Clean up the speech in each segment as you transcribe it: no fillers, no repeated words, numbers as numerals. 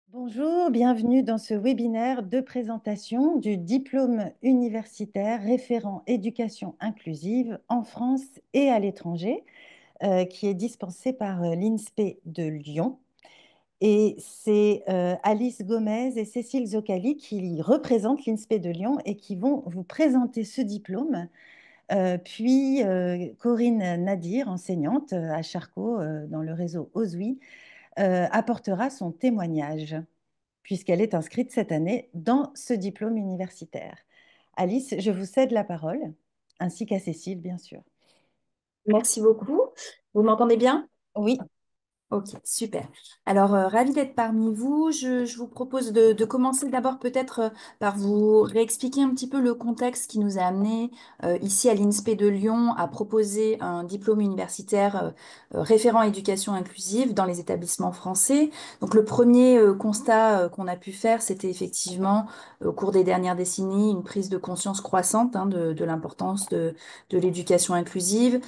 Bonjour, bienvenue dans ce webinaire de présentation du diplôme universitaire référent éducation inclusive en France et à l'étranger, qui est dispensé par l'INSPE de Lyon. Et c'est Alice Gomez et Cécile Zoccali qui représentent l'INSPE de Lyon et qui vont vous présenter ce diplôme. Puis Corinne Nadir, enseignante à Charcot dans le réseau OSWI, apportera son témoignage puisqu'elle est inscrite cette année dans ce diplôme universitaire. Alice, je vous cède la parole, ainsi qu'à Cécile, bien sûr. Merci beaucoup. Vous m'entendez bien? Oui, Ok, super. Alors, ravie d'être parmi vous. Je vous propose de commencer d'abord peut-être par vous réexpliquer un petit peu le contexte qui nous a amené ici à l'INSPE de Lyon à proposer un diplôme universitaire référent éducation inclusive dans les établissements français. Donc, le premier constat qu'on a pu faire, c'était effectivement au cours des dernières décennies une prise de conscience croissante de l'importance de l'éducation inclusive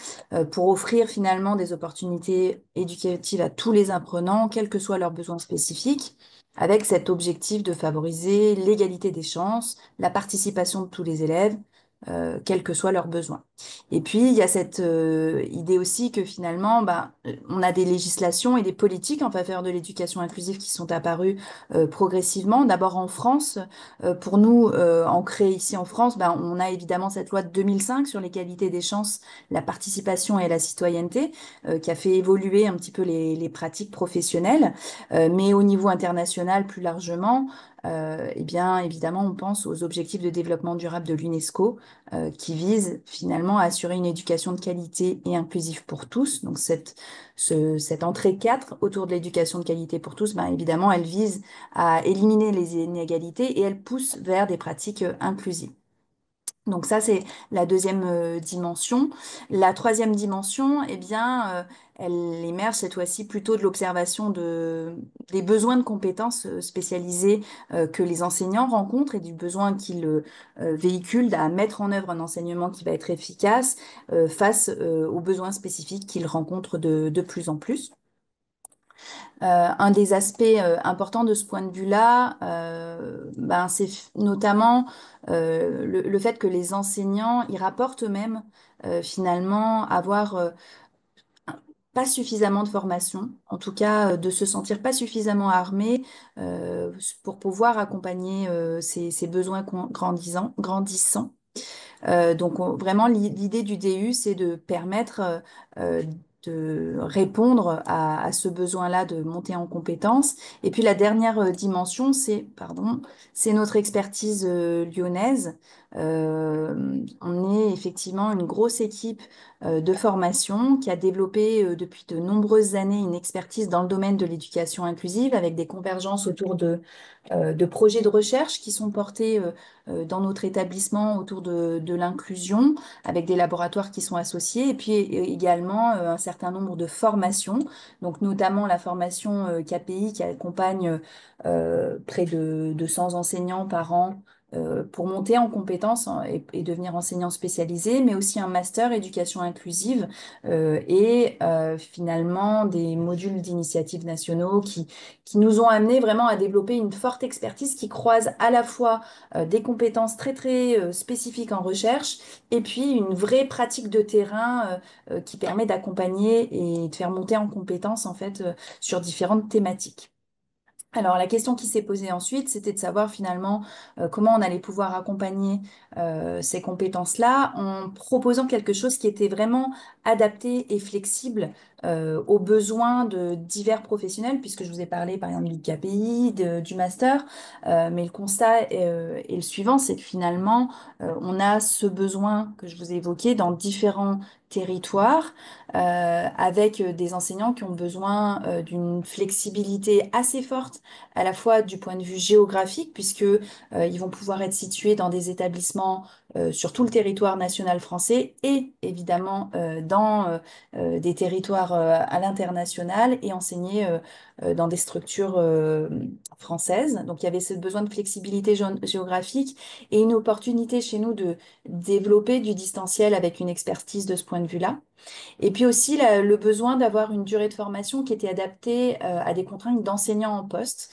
pour offrir finalement des opportunités éducatives à tous les apprenants, quels que soient leurs besoins spécifiques, avec cet objectif de favoriser l'égalité des chances, la participation de tous les élèves, quels que soient leurs besoins. Et puis, il y a cette idée aussi que finalement, on a des législations et des politiques en faveur de l'éducation inclusive qui sont apparues progressivement. D'abord en France, pour nous, ancrés ici en France, on a évidemment cette loi de 2005 sur l'égalité des chances, la participation et la citoyenneté, qui a fait évoluer un petit peu les pratiques professionnelles. Mais au niveau international, plus largement, eh bien, évidemment, on pense aux objectifs de développement durable de l'UNESCO, qui visent finalement à assurer une éducation de qualité et inclusive pour tous. Donc, cette entrée 4 autour de l'éducation de qualité pour tous, évidemment, elle vise à éliminer les inégalités et elle pousse vers des pratiques inclusives. Donc ça, c'est la deuxième dimension. La troisième dimension, eh bien, elle émerge cette fois-ci plutôt de l'observation des besoins de compétences spécialisées que les enseignants rencontrent et du besoin qu'ils véhiculent à mettre en œuvre un enseignement qui va être efficace face aux besoins spécifiques qu'ils rencontrent de plus en plus. Un des aspects importants de ce point de vue-là, c'est notamment le fait que les enseignants y rapportent eux-mêmes finalement avoir pas suffisamment de formation, en tout cas de se sentir pas suffisamment armés pour pouvoir accompagner ces besoins grandissants. Vraiment, l'idée du DU, c'est de permettre de répondre à ce besoin-là de monter en compétences. Et puis la dernière dimension, c'est notre expertise lyonnaise. On est effectivement une grosse équipe de formation qui a développé depuis de nombreuses années une expertise dans le domaine de l'éducation inclusive avec des convergences autour de projets de recherche qui sont portés dans notre établissement autour de l'inclusion, avec des laboratoires qui sont associés, et puis également un certain nombre de formations, donc notamment la formation KPI qui accompagne près de 200 enseignants par an pour monter en compétences et devenir enseignant spécialisé, mais aussi un master éducation inclusive et finalement des modules d'initiatives nationaux qui nous ont amené vraiment à développer une forte expertise qui croise à la fois des compétences très très spécifiques en recherche et puis une vraie pratique de terrain qui permet d'accompagner et de faire monter en compétences en fait sur différentes thématiques. Alors, la question qui s'est posée ensuite, c'était de savoir finalement comment on allait pouvoir accompagner ces compétences-là en proposant quelque chose qui était vraiment adapté et flexible aux besoins de divers professionnels, puisque je vous ai parlé par exemple du KPI, du master, mais le constat est le suivant, c'est que finalement, on a ce besoin que je vous ai évoqué dans différents territoires avec des enseignants qui ont besoin d'une flexibilité assez forte à la fois du point de vue géographique, puisque ils vont pouvoir être situés dans des établissements sur tout le territoire national français et évidemment dans des territoires voir à l'international et enseigner dans des structures françaises. Donc il y avait ce besoin de flexibilité géographique et une opportunité chez nous de développer du distanciel avec une expertise de ce point de vue-là. Et puis aussi le besoin d'avoir une durée de formation qui était adaptée à des contraintes d'enseignants en poste,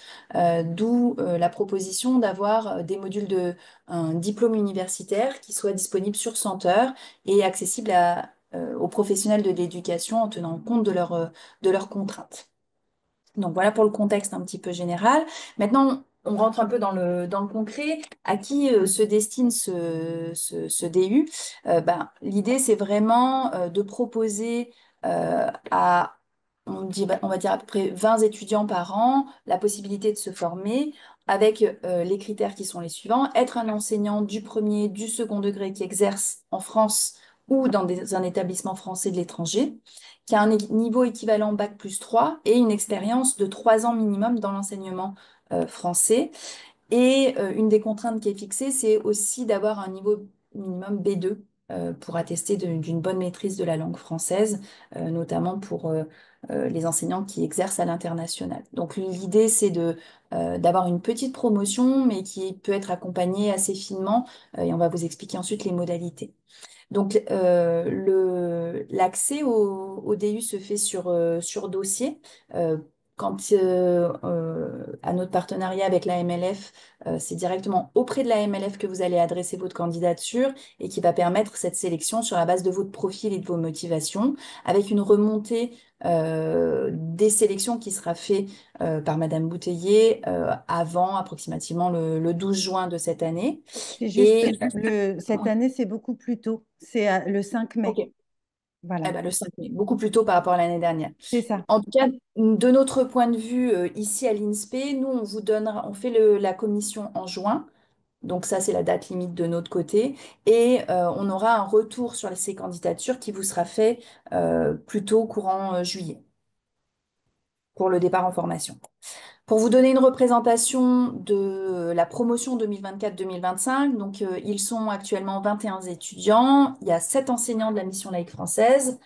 d'où la proposition d'avoir des modules de un diplôme universitaire qui soit disponible sur 100 heures et accessible aux professionnels de l'éducation en tenant compte de leurs contraintes. Donc voilà pour le contexte un petit peu général. Maintenant, on rentre un peu dans le concret. À qui se destine ce DU? L'idée, c'est vraiment de proposer à, on va dire à peu près 20 étudiants par an, la possibilité de se former avec les critères qui sont les suivants. Être un enseignant du premier, du second degré qui exerce en France ou dans un établissement français de l'étranger qui a un niveau équivalent bac+3 et une expérience de 3 ans minimum dans l'enseignement français. Et une des contraintes qui est fixée, c'est aussi d'avoir un niveau minimum B2 pour attester d'une bonne maîtrise de la langue française, notamment pour les enseignants qui exercent à l'international. Donc l'idée, c'est d'avoir une petite promotion, mais qui peut être accompagnée assez finement, et on va vous expliquer ensuite les modalités. Donc, l'accès au DU se fait sur dossier. Euh, à notre partenariat avec la MLF, c'est directement auprès de la MLF que vous allez adresser votre candidature et qui va permettre cette sélection sur la base de votre profil et de vos motivations, avec une remontée des sélections qui sera faite par Madame Bouteiller avant approximativement le 12 juin de cette année. C'est juste, Et cette année, c'est beaucoup plus tôt. C'est le 5 mai. ok. Eh Voilà, ben, le 5 mai, beaucoup plus tôt par rapport à l'année dernière. c'est ça. En tout cas, de notre point de vue, ici à l'INSPE, nous, on vous donnera, on fait la commission en juin. Donc ça, c'est la date limite de notre côté. Et on aura un retour sur ces candidatures qui vous sera fait plutôt courant juillet pour le départ en formation. Pour vous donner une représentation de la promotion 2024-2025, donc ils sont actuellement 21 étudiants, il y a 7 enseignants de la mission laïque française,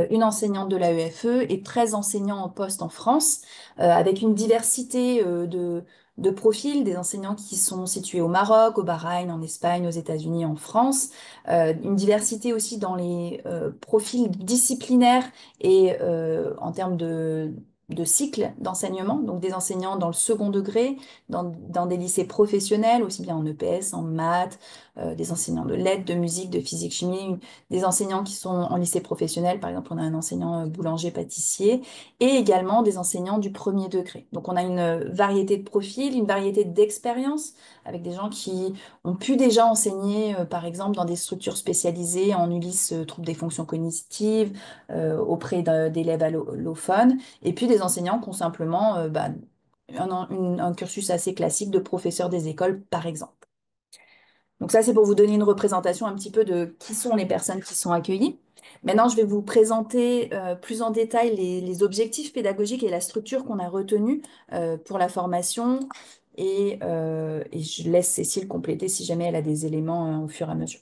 une enseignante de la l'AEFE et 13 enseignants en poste en France, avec une diversité de profils, des enseignants qui sont situés au Maroc, au Bahreïn, en Espagne, aux États-Unis, en France, une diversité aussi dans les profils disciplinaires et en termes de cycles d'enseignement, donc des enseignants dans le second degré, dans des lycées professionnels, aussi bien en EPS, en maths, des enseignants de lettres, de musique, de physique, chimie, des enseignants qui sont en lycée professionnel, par exemple on a un enseignant boulanger-pâtissier, et également des enseignants du premier degré. Donc on a une variété de profils, une variété d'expériences, avec des gens qui ont pu déjà enseigner, par exemple, dans des structures spécialisées en Ulysse, troubles des fonctions cognitives, auprès d'élèves allophones, et puis des enseignants qui ont simplement un cursus assez classique de professeur des écoles, par exemple. Donc ça, c'est pour vous donner une représentation un petit peu de qui sont les personnes qui sont accueillies. Maintenant, je vais vous présenter plus en détail les objectifs pédagogiques et la structure qu'on a retenue pour la formation. Et je laisse Cécile compléter si jamais elle a des éléments au fur et à mesure.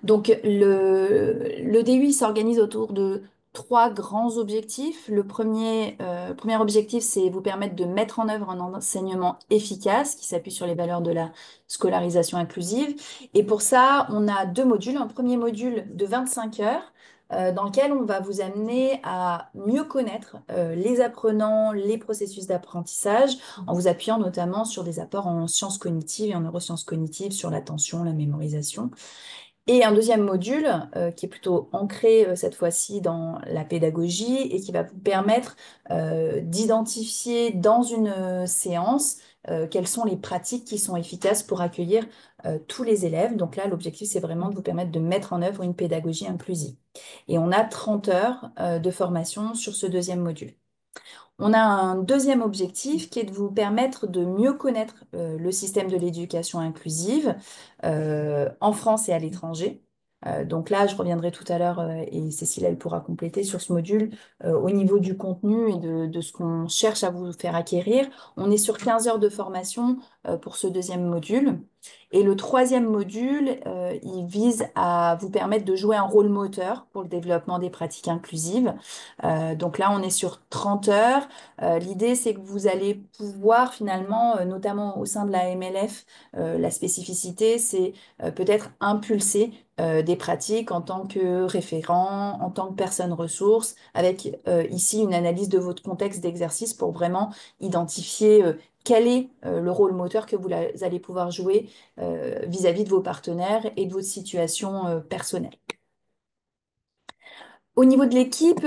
Donc, le DUI s'organise autour de 3 grands objectifs. Premier objectif, c'est vous permettre de mettre en œuvre un enseignement efficace qui s'appuie sur les valeurs de la scolarisation inclusive. Et pour ça, on a 2 modules. Un premier module de 25 heures dans lequel on va vous amener à mieux connaître les apprenants, les processus d'apprentissage, en vous appuyant notamment sur des apports en sciences cognitives et en neurosciences cognitives, sur l'attention, la mémorisation. Et un deuxième module qui est plutôt ancré cette fois-ci dans la pédagogie et qui va vous permettre d'identifier dans une séance quelles sont les pratiques qui sont efficaces pour accueillir tous les élèves. Donc là, l'objectif, c'est vraiment de vous permettre de mettre en œuvre une pédagogie inclusive. Et on a 30 heures de formation sur ce deuxième module. On a un deuxième objectif qui est de vous permettre de mieux connaître le système de l'éducation inclusive en France et à l'étranger. Donc là, je reviendrai tout à l'heure et Cécile, elle pourra compléter sur ce module au niveau du contenu et de ce qu'on cherche à vous faire acquérir. On est sur 15 heures de formation pour ce deuxième module. Et le troisième module, il vise à vous permettre de jouer un rôle moteur pour le développement des pratiques inclusives. Donc là, on est sur 30 heures. L'idée, c'est que vous allez pouvoir finalement, notamment au sein de la MLF, la spécificité, c'est peut-être impulser des pratiques en tant que référent, en tant que personne ressource, avec ici une analyse de votre contexte d'exercice pour vraiment identifier quel est le rôle moteur que allez pouvoir jouer vis-à-vis de vos partenaires et de votre situation personnelle. Au niveau de l'équipe,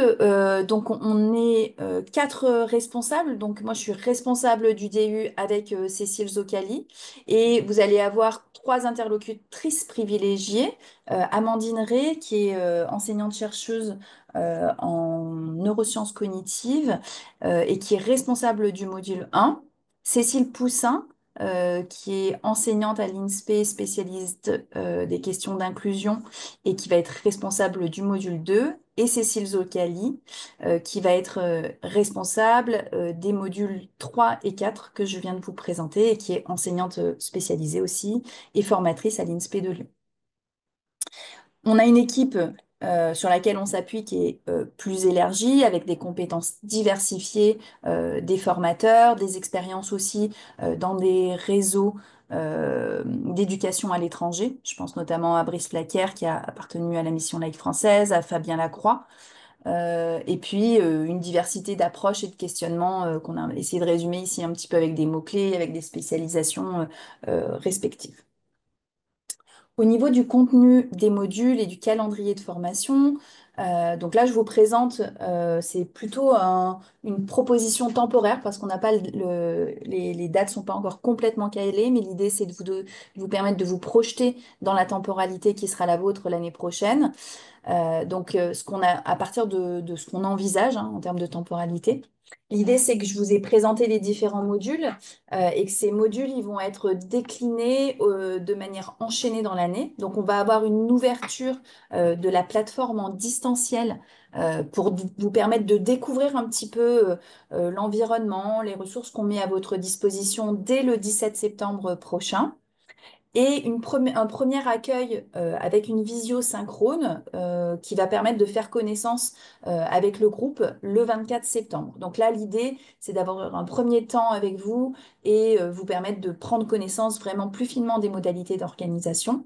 donc on est quatre responsables. Donc moi je suis responsable du DU avec Cécile Zocali et vous allez avoir trois interlocutrices privilégiées. Amandine Ray qui est enseignante chercheuse en neurosciences cognitives et qui est responsable du module 1. Cécile Poussin qui est enseignante à l'INSPE, spécialiste des questions d'inclusion et qui va être responsable du module 2, et Cécile Zocali, qui va être responsable des modules 3 et 4 que je viens de vous présenter et qui est enseignante spécialisée aussi et formatrice à l'INSPE de Lyon. On a une équipe sur laquelle on s'appuie qui est plus élargie, avec des compétences diversifiées, des formateurs, des expériences aussi dans des réseaux d'éducation à l'étranger. Je pense notamment à Brice Flaquière qui a appartenu à la mission laïque française, à Fabien Lacroix, et puis une diversité d'approches et de questionnements qu'on a essayé de résumer ici un petit peu avec des mots-clés, avec des spécialisations respectives. Au niveau du contenu des modules et du calendrier de formation, donc là je vous présente, c'est plutôt une proposition temporaire parce qu'on n'a pas les dates sont pas encore complètement calées, mais l'idée c'est de vous permettre de vous projeter dans la temporalité qui sera la vôtre l'année prochaine. Donc, ce qu'on a, à partir de ce qu'on envisage hein, en termes de temporalité, l'idée c'est que je vous ai présenté les différents modules et que ces modules ils vont être déclinés de manière enchaînée dans l'année. Donc, on va avoir une ouverture de la plateforme en distanciel pour vous permettre de découvrir un petit peu l'environnement, les ressources qu'on met à votre disposition dès le 17 septembre prochain. Et un premier accueil avec une visio synchrone qui va permettre de faire connaissance avec le groupe le 24 septembre. Donc là, l'idée, c'est d'avoir un premier temps avec vous et vous permettre de prendre connaissance vraiment plus finement des modalités d'organisation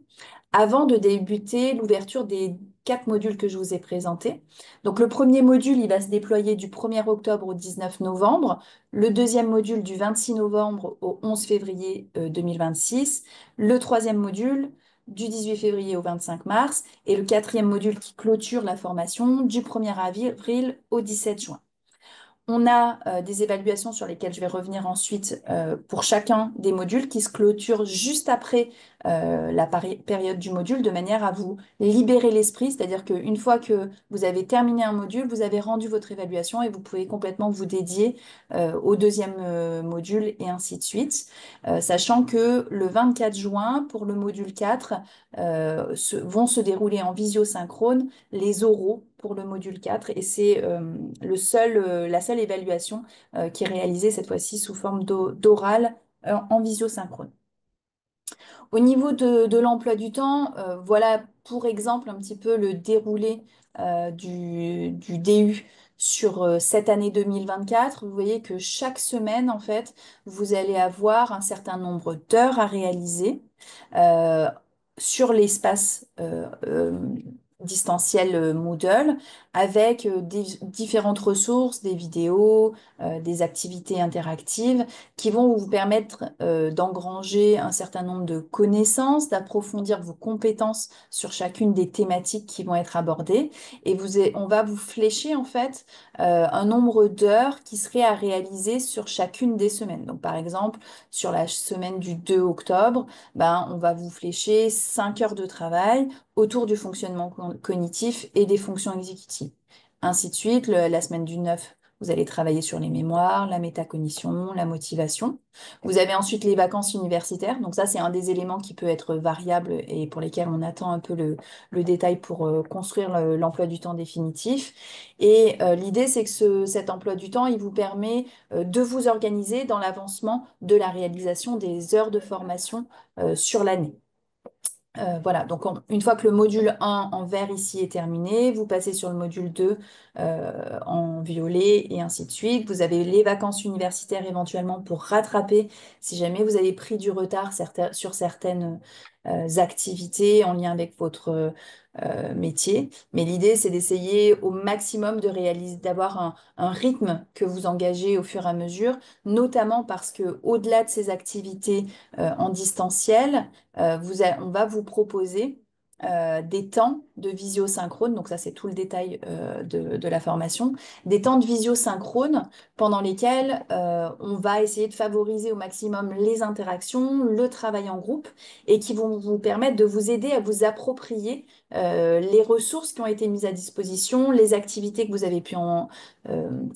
avant de débuter l'ouverture des quatre modules que je vous ai présentés. Donc le premier module, il va se déployer du 1er octobre au 19 novembre, le deuxième module du 26 novembre au 11 février 2026, le troisième module du 18 février au 25 mars et le quatrième module qui clôture la formation du 1er avril au 17 juin. On a des évaluations sur lesquelles je vais revenir ensuite pour chacun des modules qui se clôturent juste après la période du module de manière à vous libérer l'esprit, c'est-à-dire qu'une fois que vous avez terminé un module, vous avez rendu votre évaluation et vous pouvez complètement vous dédier au deuxième module et ainsi de suite. Sachant que le 24 juin, pour le module 4, vont se dérouler en visio-synchrone les oraux pour le module 4 et c'est la seule évaluation qui est réalisée cette fois-ci sous forme d'oral en visio-synchrone. Au niveau de l'emploi du temps, voilà pour exemple un petit peu le déroulé du DU sur cette année 2024. Vous voyez que chaque semaine, en fait, vous allez avoir un certain nombre d'heures à réaliser euh, sur l'espace distanciel Moodle avec des différentes ressources, des vidéos, des activités interactives qui vont vous permettre d'engranger un certain nombre de connaissances, d'approfondir vos compétences sur chacune des thématiques qui vont être abordées. Et on va vous flécher en fait un nombre d'heures qui seraient à réaliser sur chacune des semaines. Donc par exemple, sur la semaine du 2 octobre, ben, on va vous flécher 5 heures de travail autour du fonctionnement cognitif et des fonctions exécutives. Ainsi de suite, la semaine du 9 Vous allez travailler sur les mémoires, la métacognition, la motivation. Vous avez ensuite les vacances universitaires. Donc ça, c'est un des éléments qui peut être variable et pour lesquels on attend un peu le détail pour construire l'emploi du temps définitif. Et l'idée, c'est que cet emploi du temps, il vous permet de vous organiser dans l'avancement de la réalisation des heures de formation sur l'année. Voilà, donc une fois que le module 1 en vert ici est terminé, vous passez sur le module 2 en violet et ainsi de suite. Vous avez les vacances universitaires éventuellement pour rattraper si jamais vous avez pris du retard sur certaines activités en lien avec votre métier. Mais l'idée, c'est d'essayer au maximum de réaliser, d'avoir un rythme que vous engagez au fur et à mesure, notamment parce que au-delà de ces activités en distanciel, on va vous proposer des temps de visio-synchrone, donc ça c'est tout le détail de la formation, des temps de visio-synchrone pendant lesquels on va essayer de favoriser au maximum les interactions, le travail en groupe et qui vont vous permettre de vous aider à vous approprier les ressources qui ont été mises à disposition, les activités que vous avez pu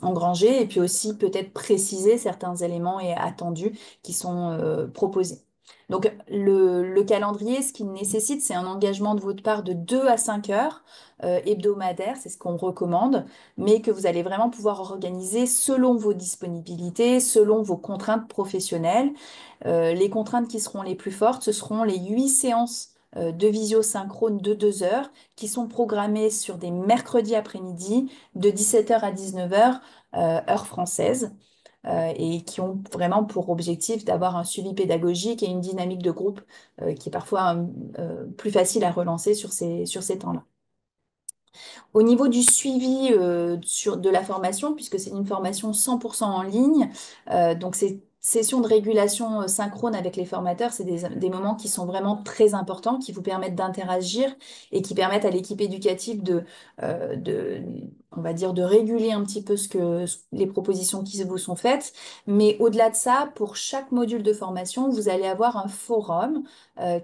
engranger et puis aussi peut-être préciser certains éléments et attendus qui sont proposés. Donc, le calendrier, ce qu'il nécessite, c'est un engagement de votre part de 2 à 5 heures hebdomadaires, c'est ce qu'on recommande, mais que vous allez vraiment pouvoir organiser selon vos disponibilités, selon vos contraintes professionnelles. Les contraintes qui seront les plus fortes, ce seront les 8 séances de visio synchrone de 2 heures qui sont programmées sur des mercredis après-midi de 17 heures à 19 heures, heure française et qui ont vraiment pour objectif d'avoir un suivi pédagogique et une dynamique de groupe qui est parfois plus facile à relancer sur ces temps-là. Au niveau du suivi de la formation, puisque c'est une formation 100% en ligne, donc ces sessions de régulation synchrone avec les formateurs, c'est des moments qui sont vraiment très importants, qui vous permettent d'interagir et qui permettent à l'équipe éducative de, on va dire, de réguler un petit peu les propositions qui vous sont faites. Mais au-delà de ça, pour chaque module de formation, vous allez avoir un forum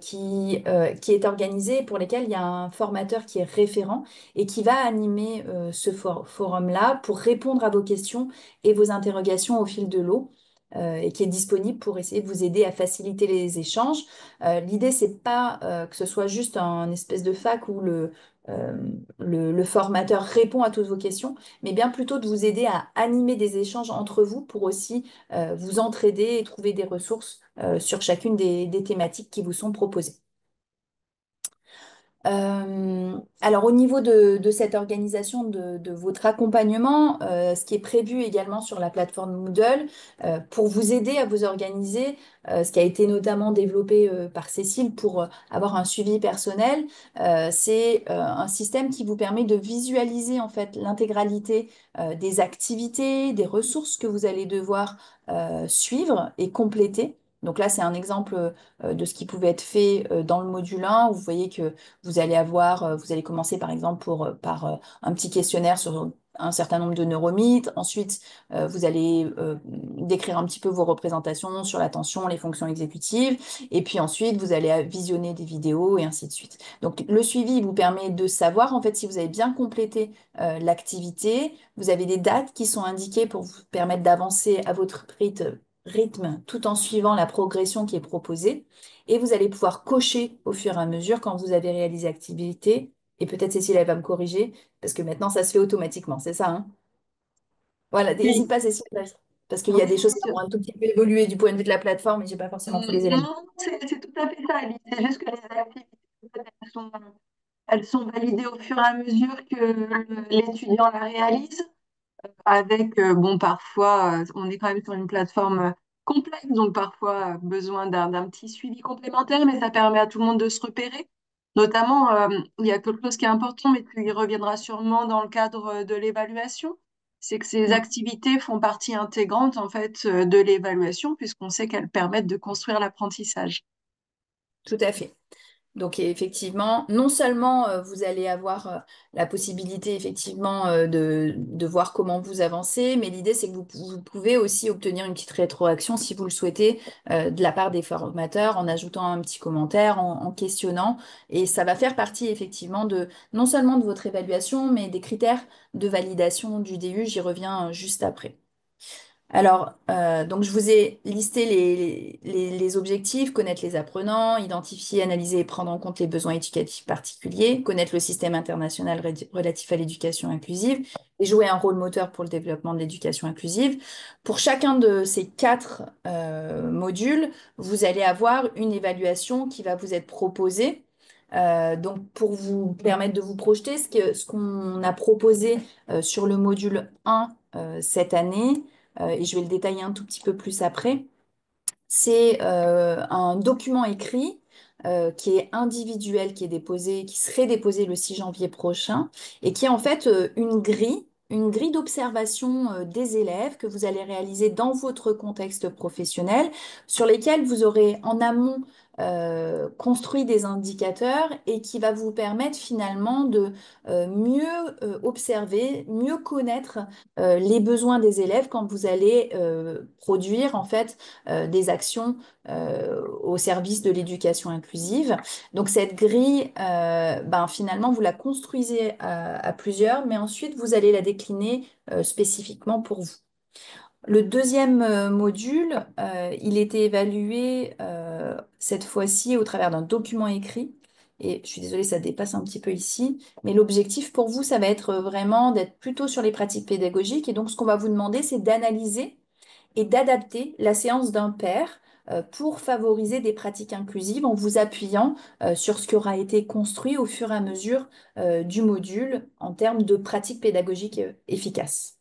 qui est organisé pour lequel il y a un formateur qui est référent et qui va animer ce forum-là pour répondre à vos questions et vos interrogations au fil de l'eau. Et qui est disponible pour essayer de vous aider à faciliter les échanges. L'idée, c'est pas que ce soit juste un espèce de fac où euh, le formateur répond à toutes vos questions, mais bien plutôt de vous aider à animer des échanges entre vous pour aussi vous entraider et trouver des ressources sur chacune des thématiques qui vous sont proposées. Alors au niveau de cette organisation de votre accompagnement, ce qui est prévu également sur la plateforme Moodle, pour vous aider à vous organiser, ce qui a été notamment développé par Cécile pour avoir un suivi personnel, c'est un système qui vous permet de visualiser en fait l'intégralité des activités, des ressources que vous allez devoir suivre et compléter. Donc là, c'est un exemple de ce qui pouvait être fait dans le module 1, où vous voyez que vous allez commencer par exemple par un petit questionnaire sur un certain nombre de neuromythes. Ensuite, vous allez décrire un petit peu vos représentations sur l'attention, les fonctions exécutives. Et puis ensuite, vous allez visionner des vidéos et ainsi de suite. Donc, le suivi vous permet de savoir en fait si vous avez bien complété l'activité. Vous avez des dates qui sont indiquées pour vous permettre d'avancer à votre rythme tout en suivant la progression qui est proposée. Et vous allez pouvoir cocher au fur et à mesure quand vous avez réalisé l'activité. Et peut-être Cécile, elle va me corriger, parce que maintenant, ça se fait automatiquement, c'est ça, hein? Voilà, Oui. n'hésite pas, Cécile, parce qu'il y a Oui, des choses bien qui sûr. ont un tout petit peu évolué du point de vue de la plateforme, et j'ai pas forcément tous les éléments. Non, c'est tout à fait ça, Alice. C'est juste que les activités, en fait, elles sont validées au fur et à mesure que l'étudiant la réalise. Avec, bon, parfois, on est quand même sur une plateforme complexe, donc parfois besoin d'un petit suivi complémentaire, mais ça permet à tout le monde de se repérer. Notamment, il y a quelque chose qui est important, mais qui reviendra sûrement dans le cadre de l'évaluation, c'est que ces Mm, activités font partie intégrante, en fait, de l'évaluation, puisqu'on sait qu'elles permettent de construire l'apprentissage. tout à fait. Donc effectivement, non seulement vous allez avoir la possibilité effectivement de voir comment vous avancez, mais l'idée c'est que vous pouvez aussi obtenir une petite rétroaction si vous le souhaitez de la part des formateurs en ajoutant un petit commentaire, en questionnant. Et ça va faire partie effectivement de non seulement de votre évaluation, mais des critères de validation du DU. J'y reviens juste après. Alors, donc je vous ai listé les objectifs, connaître les apprenants, identifier, analyser et prendre en compte les besoins éducatifs particuliers, connaître le système international relatif à l'éducation inclusive et jouer un rôle moteur pour le développement de l'éducation inclusive. Pour chacun de ces quatre modules, vous allez avoir une évaluation qui va vous être proposée. Donc, pour vous permettre de vous projeter, ce qu'on a proposé sur le module 1 cette année, et je vais le détailler un tout petit peu plus après, c'est un document écrit qui est individuel, qui est déposé, qui serait déposé le 6 janvier prochain, et qui est en fait une grille d'observation des élèves que vous allez réaliser dans votre contexte professionnel, sur lesquels vous aurez en amont construit des indicateurs et qui va vous permettre finalement de mieux observer, mieux connaître les besoins des élèves quand vous allez produire en fait des actions au service de l'éducation inclusive. Donc cette grille, ben, finalement, vous la construisez à plusieurs, mais ensuite vous allez la décliner spécifiquement pour vous. Le deuxième module, il était évalué cette fois-ci au travers d'un document écrit. Et je suis désolée, ça dépasse un petit peu ici, mais l'objectif pour vous, ça va être vraiment d'être plutôt sur les pratiques pédagogiques. Et donc, ce qu'on va vous demander, c'est d'analyser et d'adapter la séance d'un pair pour favoriser des pratiques inclusives en vous appuyant sur ce qui aura été construit au fur et à mesure du module en termes de pratiques pédagogiques efficaces.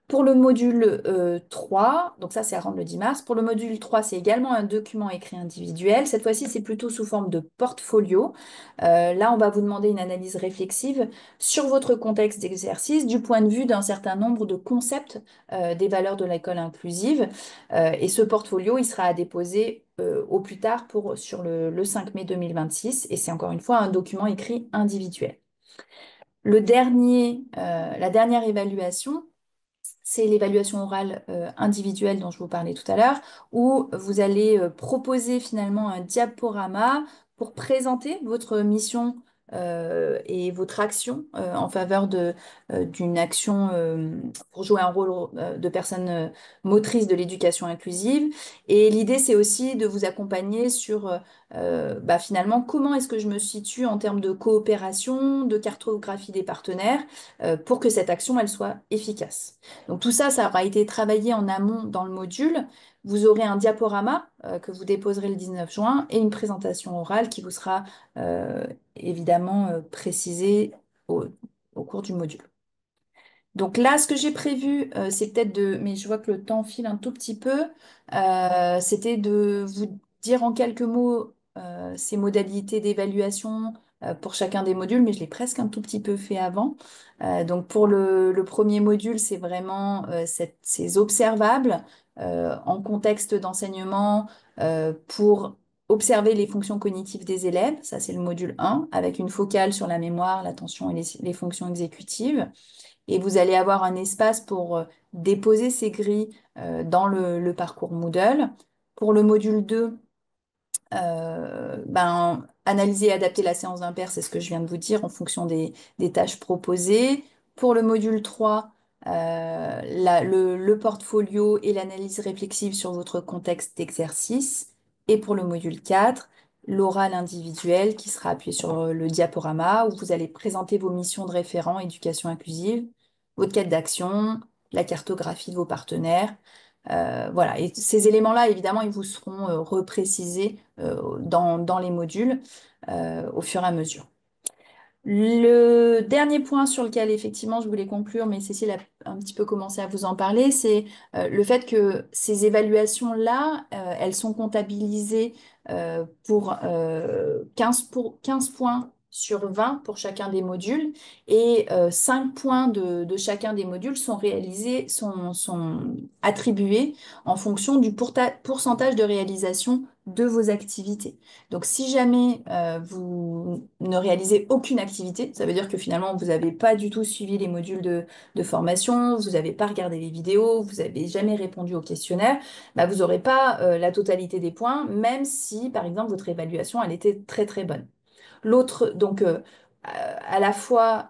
Pour le module 3, donc ça c'est à rendre le 10 mars, pour le module 3 c'est également un document écrit individuel. Cette fois-ci c'est plutôt sous forme de portfolio. Là on va vous demander une analyse réflexive sur votre contexte d'exercice du point de vue d'un certain nombre de concepts des valeurs de l'école inclusive. Et ce portfolio il sera à déposer au plus tard sur le 5 mai 2026 et c'est encore une fois un document écrit individuel. La dernière évaluation, c'est l'évaluation orale individuelle dont je vous parlais tout à l'heure, où vous allez proposer finalement un diaporama pour présenter votre mission et votre action en faveur d'une action pour jouer un rôle de personne motrice de l'éducation inclusive. Et l'idée, c'est aussi de vous accompagner sur bah, finalement comment est-ce que je me situe en termes de coopération, de cartographie des partenaires, pour que cette action, elle soit efficace. Donc tout ça, ça aura été travaillé en amont dans le module. Vous aurez un diaporama que vous déposerez le 19 juin et une présentation orale qui vous sera évidemment précisée au, au cours du module. Donc là, ce que j'ai prévu, c'est peut-être mais je vois que le temps file un tout petit peu, c'était de vous dire en quelques mots ces modalités d'évaluation pour chacun des modules, mais je l'ai presque un tout petit peu fait avant. Donc pour le premier module, c'est vraiment ces observables en contexte d'enseignement pour observer les fonctions cognitives des élèves. Ça, c'est le module 1, avec une focale sur la mémoire, l'attention et les fonctions exécutives. Et vous allez avoir un espace pour déposer ces grilles dans le parcours Moodle. Pour le module 2, ben, analyser et adapter la séance d'impair, c'est ce que je viens de vous dire, en fonction des tâches proposées. Pour le module 3, le portfolio et l'analyse réflexive sur votre contexte d'exercice. Et pour le module 4, l'oral individuel qui sera appuyé sur le diaporama où vous allez présenter vos missions de référent éducation inclusive, votre quête d'action, la cartographie de vos partenaires. Voilà, et ces éléments-là, évidemment, ils vous seront reprécisés dans les modules au fur et à mesure. Le dernier point sur lequel effectivement je voulais conclure, mais Cécile a un petit peu commencé à vous en parler, c'est le fait que ces évaluations-là, elles sont comptabilisées pour 15 points sur 20 pour chacun des modules et 5 points de chacun des modules sont attribués en fonction du pourcentage de réalisation de vos activités. Donc si jamais vous ne réalisez aucune activité, ça veut dire que finalement vous n'avez pas du tout suivi les modules de formation, vous n'avez pas regardé les vidéos, vous n'avez jamais répondu au questionnaire, bah, vous n'aurez pas la totalité des points, même si par exemple votre évaluation elle était très très bonne. L'autre, donc, à la fois,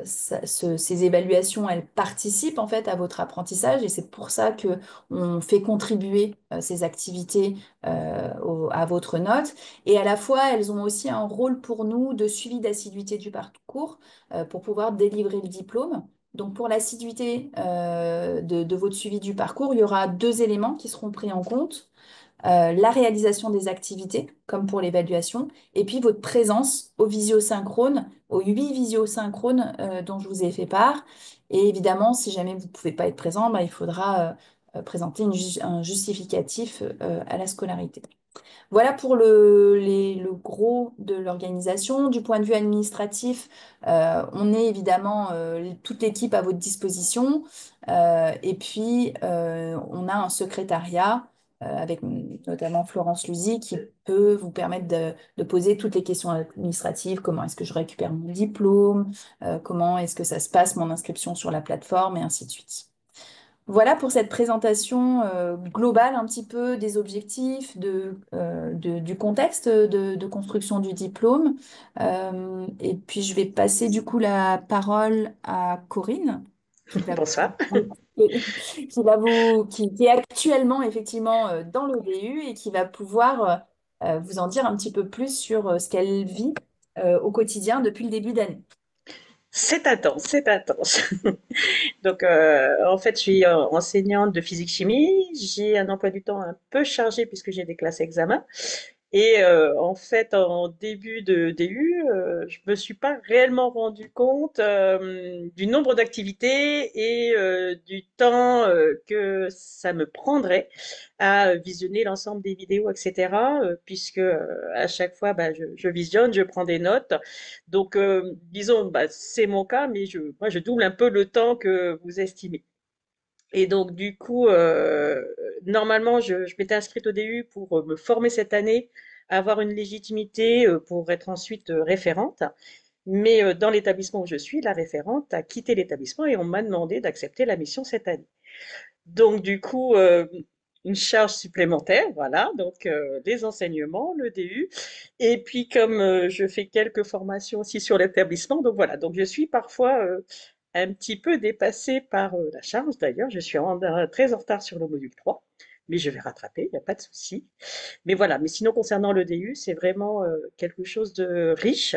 ces évaluations, elles participent en fait à votre apprentissage et c'est pour ça que on fait contribuer ces activités à votre note. Et à la fois, elles ont aussi un rôle pour nous de suivi d'assiduité du parcours pour pouvoir délivrer le diplôme. Donc, pour l'assiduité de votre suivi du parcours, il y aura deux éléments qui seront pris en compte la réalisation des activités, comme pour l'évaluation, et puis votre présence aux visiosynchrones, aux 8 visiosynchrones dont je vous ai fait part. Et évidemment, si jamais vous ne pouvez pas être présent, bah, il faudra présenter un justificatif à la scolarité. Voilà pour le gros de l'organisation. Du point de vue administratif, on est évidemment toute l'équipe à votre disposition. Et puis, on a un secrétariat avec notamment Florence Luzy qui peut vous permettre de poser toutes les questions administratives. Comment est-ce que je récupère mon diplôme? Comment est-ce que ça se passe, mon inscription sur la plateforme, et ainsi de suite. Voilà pour cette présentation globale un petit peu des objectifs, du contexte de construction du diplôme. Et puis je vais passer du coup la parole à Corinne, qui va Bonsoir. qui est actuellement effectivement dans l'ODU et qui va pouvoir vous en dire un petit peu plus sur ce qu'elle vit au quotidien depuis le début d'année. C'est intense, c'est intense. Donc, en fait, je suis enseignante de physique-chimie. J'ai un emploi du temps un peu chargé puisque j'ai des classes examens. Et en fait, en début de DU, je me suis pas réellement rendu compte du nombre d'activités et du temps que ça me prendrait à visionner l'ensemble des vidéos, etc. Puisque à chaque fois, bah, je visionne, je prends des notes. Donc, disons, bah, c'est mon cas, mais moi, je double un peu le temps que vous estimez. Et donc, du coup, normalement, je m'étais inscrite au DU pour me former cette année, avoir une légitimité pour être ensuite référente. Mais dans l'établissement où je suis, la référente a quitté l'établissement et on m'a demandé d'accepter la mission cette année. Donc, du coup, une charge supplémentaire, voilà, donc les enseignements, le DU. Et puis, comme je fais quelques formations aussi sur l'établissement, donc voilà, donc je suis parfois un petit peu dépassée par la charge. D'ailleurs, je suis très en retard sur le module 3, mais je vais rattraper, il n'y a pas de souci. Mais voilà, mais sinon, concernant le DU, c'est vraiment quelque chose de riche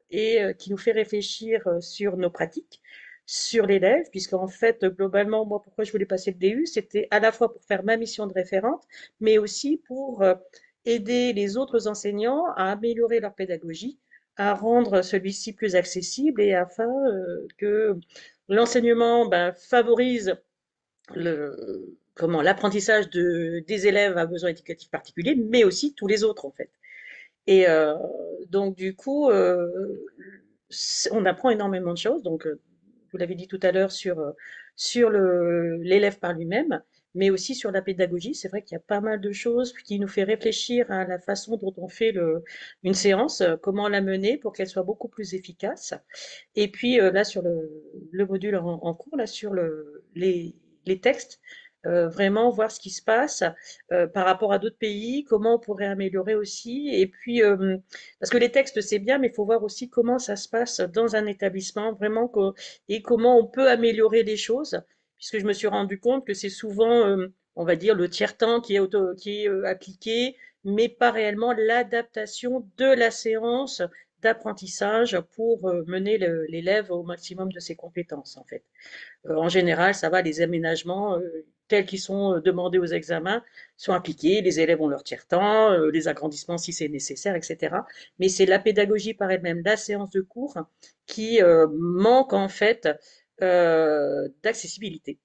et qui nous fait réfléchir sur nos pratiques, sur l'élève, puisqu'en fait, globalement, moi, pourquoi je voulais passer le DU, c'était à la fois pour faire ma mission de référente, mais aussi pour aider les autres enseignants à améliorer leur pédagogie, à rendre celui-ci plus accessible et afin que l'enseignement ben, favorise l'apprentissage des élèves à besoins éducatifs particuliers, mais aussi tous les autres en fait. Et donc du coup, on apprend énormément de choses. Donc vous l'avez dit tout à l'heure sur l'élève par lui-même, mais aussi sur la pédagogie. C'est vrai qu'il y a pas mal de choses qui nous fait réfléchir à la façon dont on fait une séance, comment la mener pour qu'elle soit beaucoup plus efficace. Et puis là sur le module en cours, là sur les textes, vraiment voir ce qui se passe par rapport à d'autres pays, comment on pourrait améliorer aussi. Et puis parce que les textes c'est bien, mais il faut voir aussi comment ça se passe dans un établissement vraiment et comment on peut améliorer les choses. Puisque je me suis rendu compte que c'est souvent, on va dire, le tiers-temps qui est appliqué, mais pas réellement l'adaptation de la séance d'apprentissage pour mener l'élève au maximum de ses compétences, en fait. En général, ça va, les aménagements tels qu'ils sont demandés aux examens sont appliqués, les élèves ont leur tiers-temps, les agrandissements si c'est nécessaire, etc. Mais c'est la pédagogie par elle-même, la séance de cours, qui manque en fait d'accessibilité.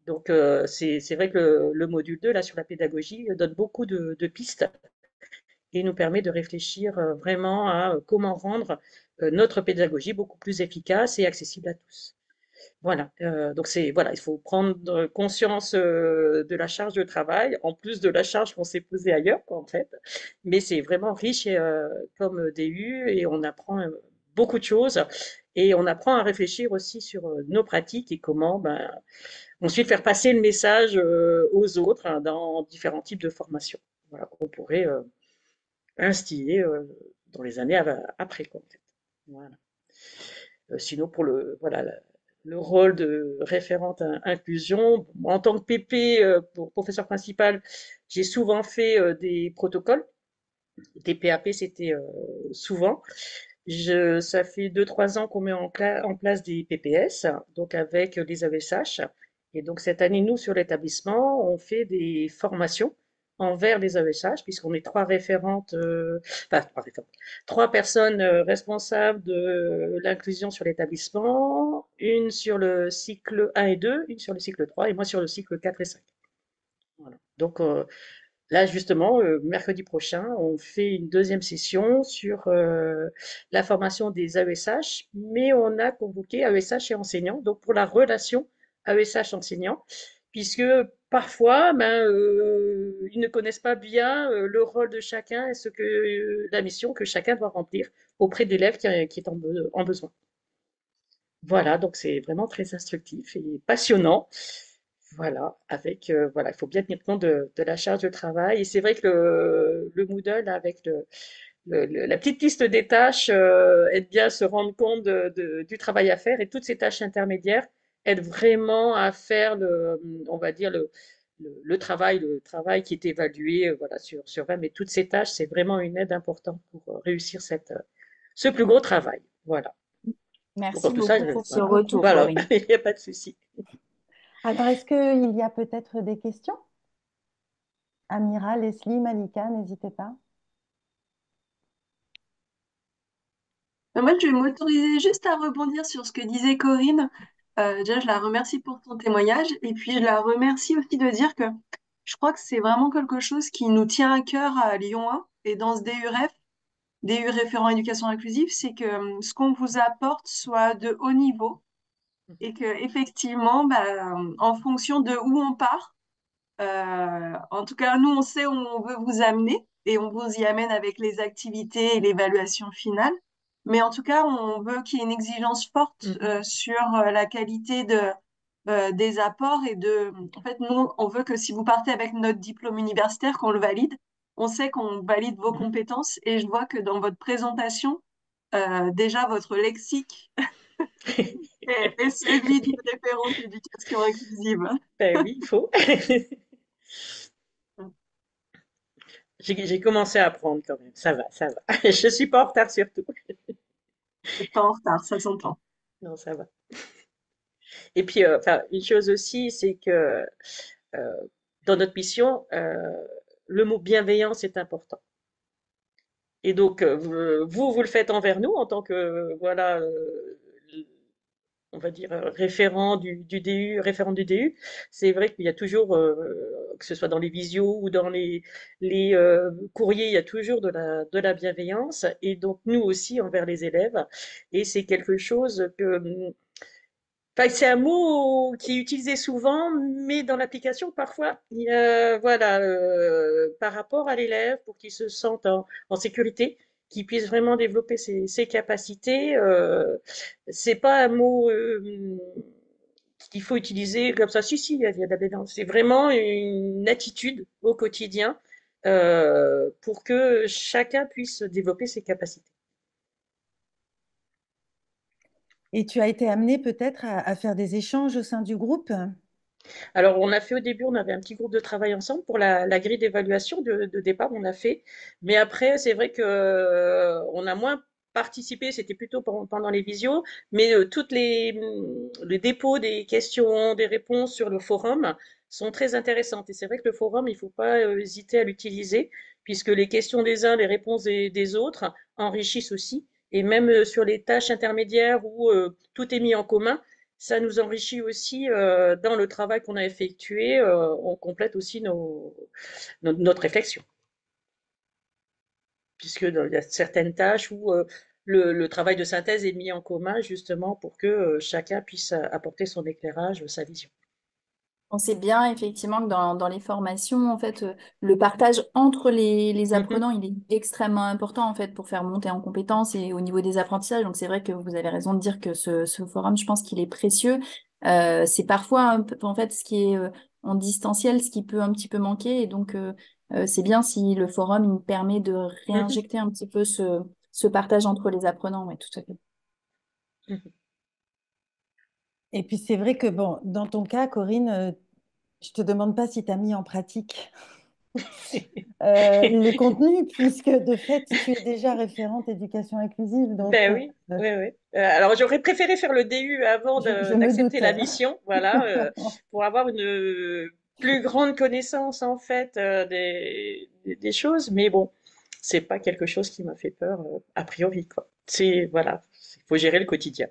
Donc c'est vrai que le module 2, là, sur la pédagogie, donne beaucoup de pistes et nous permet de réfléchir vraiment à comment rendre notre pédagogie beaucoup plus efficace et accessible à tous. Voilà, donc c'est voilà, il faut prendre conscience de la charge de travail, en plus de la charge qu'on s'est posée ailleurs, quoi, en fait. Mais c'est vraiment riche comme DU et on apprend beaucoup de choses et on apprend à réfléchir aussi sur nos pratiques et comment ben, ensuite faire passer le message aux autres hein, dans différents types de formations. Voilà, qu'on pourrait instiller dans les années après, quoi, en fait. Voilà. Sinon, pour voilà, le rôle de référente inclusion, en tant que PP, pour professeur principal, j'ai souvent fait des protocoles. Des PAP, c'était souvent. Ça fait 2, 3 ans qu'on met en place des PPS, donc avec les AESH. Et donc cette année, nous, sur l'établissement, on fait des formations envers les AESH, puisqu'on est trois référentes, enfin, trois référentes, trois personnes responsables de l'inclusion sur l'établissement, une sur le cycle 1 et 2, une sur le cycle 3, et moi sur le cycle 4 et 5. Voilà. Donc, là, justement, mercredi prochain, on fait une deuxième session sur la formation des AESH, mais on a convoqué AESH et enseignants, donc pour la relation AESH-enseignant, puisque parfois, ben, ils ne connaissent pas bien le rôle de chacun et la mission que chacun doit remplir auprès de l'élève qui est en besoin. Voilà, donc c'est vraiment très instructif et passionnant. Voilà, voilà, il faut bien tenir compte de la charge de travail. Et c'est vrai que le Moodle, avec la petite liste des tâches, aide bien à se rendre compte du travail à faire. Et toutes ces tâches intermédiaires aident vraiment à faire on va dire, le travail qui est évalué, voilà, sur 20. Mais toutes ces tâches, c'est vraiment une aide importante pour réussir ce plus gros travail. Voilà. Donc, en Merci tout ça, beaucoup pour ce Merci beaucoup. retour, voilà, Corinne. il n'y a pas de souci. Alors, est-ce qu'il y a peut-être des questions? Amira, Leslie, Malika, n'hésitez pas. Moi, je vais m'autoriser juste à rebondir sur ce que disait Corinne. Déjà, je la remercie pour son témoignage et puis je la remercie aussi de dire que je crois que c'est vraiment quelque chose qui nous tient à cœur à Lyon 1 et dans ce DURF, DU référent éducation inclusive, c'est que ce qu'on vous apporte soit de haut niveau et que effectivement, bah, en fonction de où on part, en tout cas, nous, on sait où on veut vous amener et on vous y amène avec les activités et l'évaluation finale. Mais en tout cas, on veut qu'il y ait une exigence forte Mhm. sur la qualité des apports et en fait, nous, on veut que si vous partez avec notre diplôme universitaire, qu'on le valide. On sait qu'on valide vos Mhm. compétences et je vois que dans votre présentation, déjà votre lexique est celui d'une référente éducation inclusive. Ben oui, il faut. J'ai commencé à apprendre quand même. Ça va, ça va. Je suis pas en retard surtout. C'est pas en retard, ça s'entend. Non, ça va. Et puis, enfin, une chose aussi, c'est que euh, dans notre mission, le mot bienveillance est important. Et donc, vous le faites envers nous en tant que, voilà, on va dire, référent du DU, référent du DU. C'est vrai qu'il y a toujours, que ce soit dans les visios ou dans les courriers, il y a toujours de la bienveillance. Et donc, nous aussi, envers les élèves. Et c'est quelque chose que, enfin, c'est un mot qui est utilisé souvent, mais dans l'application, parfois, il y a, voilà, par rapport à l'élève, pour qu'il se sente en sécurité, qu'il puisse vraiment développer ses capacités, c'est pas un mot qu'il faut utiliser comme ça. Si, si, il y a de la bienveillance. C'est vraiment une attitude au quotidien pour que chacun puisse développer ses capacités. Et tu as été amené peut-être à faire des échanges au sein du groupe? Alors, on a fait au début, on avait un petit groupe de travail ensemble pour la grille d'évaluation de départ, on a fait. Mais après, c'est vrai que on a moins participé, c'était plutôt pendant les visios, mais toutes les dépôts des questions, des réponses sur le forum sont très intéressantes. Et c'est vrai que le forum, il ne faut pas hésiter à l'utiliser, puisque les questions des uns, les réponses des autres enrichissent aussi. Et même sur les tâches intermédiaires où tout est mis en commun, ça nous enrichit aussi dans le travail qu'on a effectué. On complète aussi notre réflexion. il y a certaines tâches où le travail de synthèse est mis en commun justement pour que chacun puisse apporter son éclairage, sa vision. On sait bien effectivement que dans les formations, en fait, le partage entre les Mhm, apprenants, il est extrêmement important en fait pour faire monter en compétences et au niveau des apprentissages. Donc c'est vrai que vous avez raison de dire que ce forum, je pense qu'il est précieux. C'est parfois un peu, en fait ce qui est en distanciel, ce qui peut un petit peu manquer. Et donc c'est bien si le forum il permet de mhm, réinjecter un petit peu ce partage entre les apprenants. Oui, tout à fait. mhm. Et puis c'est vrai que, bon, dans ton cas, Corinne, je te demande pas si tu as mis en pratique les contenus, puisque de fait, tu es déjà référente éducation inclusive. Donc, Ben oui, oui, oui. Alors j'aurais préféré faire le DU avant je me d'accepter doute. la mission, voilà, pour avoir une plus grande connaissance en fait des choses. Mais bon, c'est pas quelque chose qui m'a fait peur a priori, quoi. C'est voilà, il faut gérer le quotidien.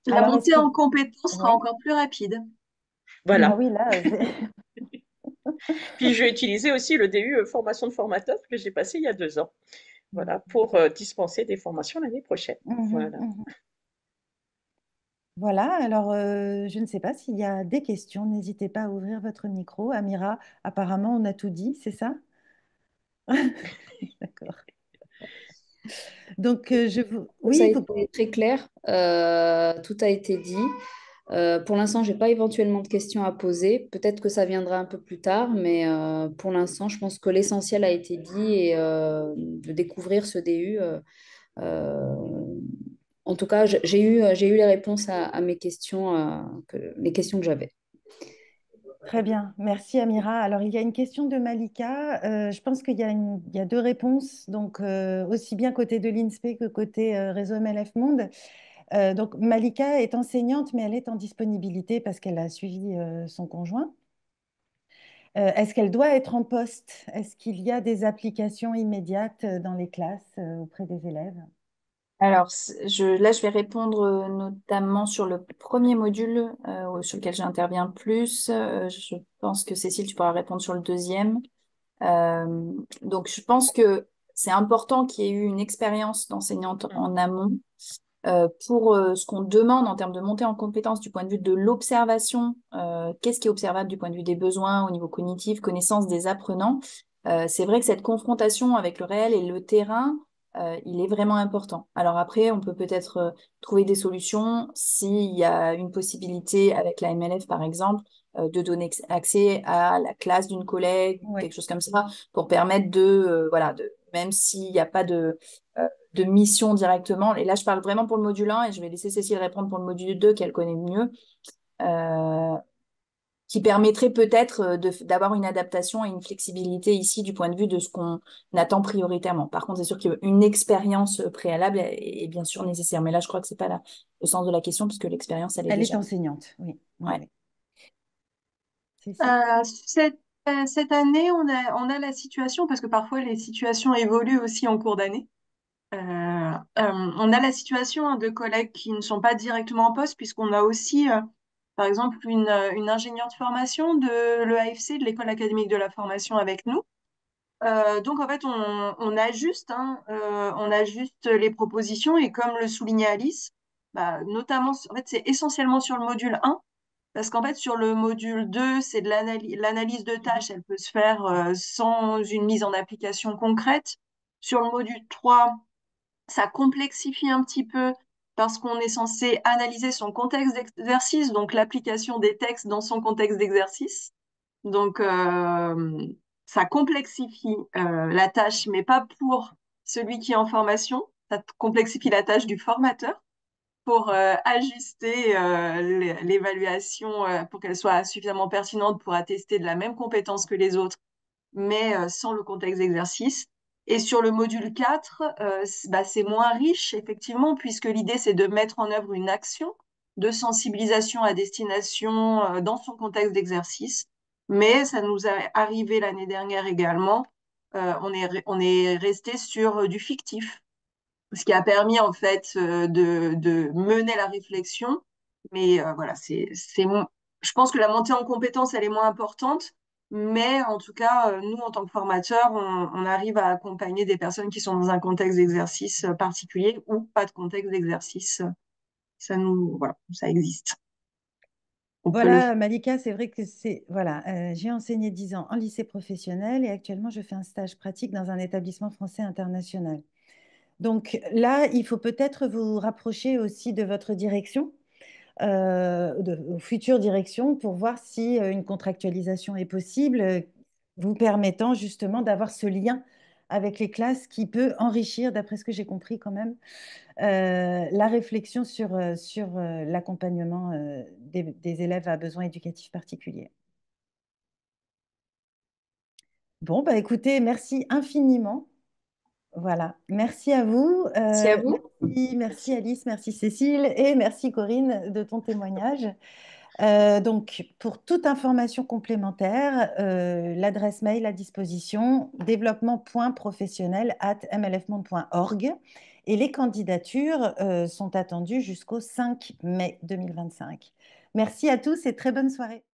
La Alors, est-ce montée qu'il... en compétence sera Oui, encore plus rapide. ah Voilà. oui, là, Puis je vais utiliser aussi le DU formation de formateur que j'ai passé il y a 2 ans, voilà, pour dispenser des formations l'année prochaine. Mhm, Voilà. mhm. Voilà, alors je ne sais pas s'il y a des questions. N'hésitez pas à ouvrir votre micro. Amira, apparemment, on a tout dit, c'est ça? D'accord. Donc, Ça a Oui, été très clair, tout a été dit. Pour l'instant, je n'ai pas éventuellement de questions à poser. Peut-être que ça viendra un peu plus tard, mais pour l'instant, je pense que l'essentiel a été dit et de découvrir ce DU. Euh, En tout cas, j'ai eu les réponses à mes questions, les questions que j'avais. très bien. Merci, Amira. Alors, il y a une question de Malika. Je pense il y a deux réponses, donc aussi bien côté de l'INSPE que côté réseau MLF Monde. Donc, Malika est enseignante, mais elle est en disponibilité parce qu'elle a suivi son conjoint. Est-ce qu'elle doit être en poste? Est-ce qu'il y a des applications immédiates dans les classes auprès des élèves? Alors, là, je vais répondre notamment sur le premier module sur lequel j'interviens plus. Je pense que Cécile, tu pourras répondre sur le deuxième. Euh, donc, je pense que c'est important qu'il y ait eu une expérience d'enseignante Mm, en amont pour ce qu'on demande en termes de montée en compétence du point de vue de l'observation. Qu'est-ce qui est observable du point de vue des besoins au niveau cognitif, connaissance des apprenants. C'est vrai que cette confrontation avec le réel et le terrain, il est vraiment important. Alors après, on peut peut-être trouver des solutions s'il y a une possibilité avec la MLF, par exemple, de donner accès à la classe d'une collègue, Oui. quelque chose comme ça, pour permettre voilà, même s'il n'y a pas de mission directement, et là je parle vraiment pour le module 1 et je vais laisser Cécile répondre pour le module 2 qu'elle connaît mieux, euh, qui permettrait peut-être d'avoir une adaptation et une flexibilité ici du point de vue de ce qu'on attend prioritairement. Par contre, c'est sûr qu'une expérience préalable est bien sûr nécessaire, mais là je crois que c'est pas le sens de la question puisque l'expérience elle est Elle est déjà. enseignante, oui. Oui, Ouais. oui. Cécile? Cette année, on a la situation, parce que parfois les situations évoluent aussi en cours d'année. On a la situation de collègues qui ne sont pas directement en poste, puisqu'on a aussi, par exemple, une ingénieure de formation de l'EAFC, de l'École académique de la formation, avec nous. Donc, en fait, on ajuste les propositions, et comme le soulignait Alice, bah, notamment, en fait, c'est essentiellement sur le module 1, parce qu'en fait, sur le module 2, c'est de l'analyse de tâches, elle peut se faire sans une mise en application concrète. Sur le module 3, ça complexifie un petit peu parce qu'on est censé analyser son contexte d'exercice, donc l'application des textes dans son contexte d'exercice. Donc, ça complexifie la tâche, mais pas pour celui qui est en formation. Ça complexifie la tâche du formateur pour ajuster l'évaluation pour qu'elle soit suffisamment pertinente pour attester de la même compétence que les autres, mais sans le contexte d'exercice. Et sur le module 4, c'est moins riche, effectivement, puisque l'idée, c'est de mettre en œuvre une action de sensibilisation à destination dans son contexte d'exercice. Mais ça nous est arrivé l'année dernière également. On est resté sur du fictif, ce qui a permis en fait de mener la réflexion. Mais voilà, je pense que la montée en compétence, elle est moins importante, Mais en tout cas, nous, en tant que formateurs, on arrive à accompagner des personnes qui sont dans un contexte d'exercice particulier ou pas de contexte d'exercice. Voilà, ça existe. On peut le Voilà, Malika, c'est vrai que voilà, j'ai enseigné 10 ans en lycée professionnel et actuellement je fais un stage pratique dans un établissement français international. Donc là, il faut peut-être vous rapprocher aussi de votre direction, de future direction, pour voir si une contractualisation est possible, vous permettant justement d'avoir ce lien avec les classes qui peut enrichir, d'après ce que j'ai compris quand même, la réflexion sur l'accompagnement des élèves à besoins éducatifs particuliers. Bon, bah écoutez, merci infiniment. Voilà, merci à vous. Merci à vous. Merci Alice, merci Cécile et merci Corinne de ton témoignage. Donc, pour toute information complémentaire, l'adresse mail à disposition développement.professionnel@mlfmonde.org et les candidatures sont attendues jusqu'au 5 mai 2025. Merci à tous et très bonne soirée.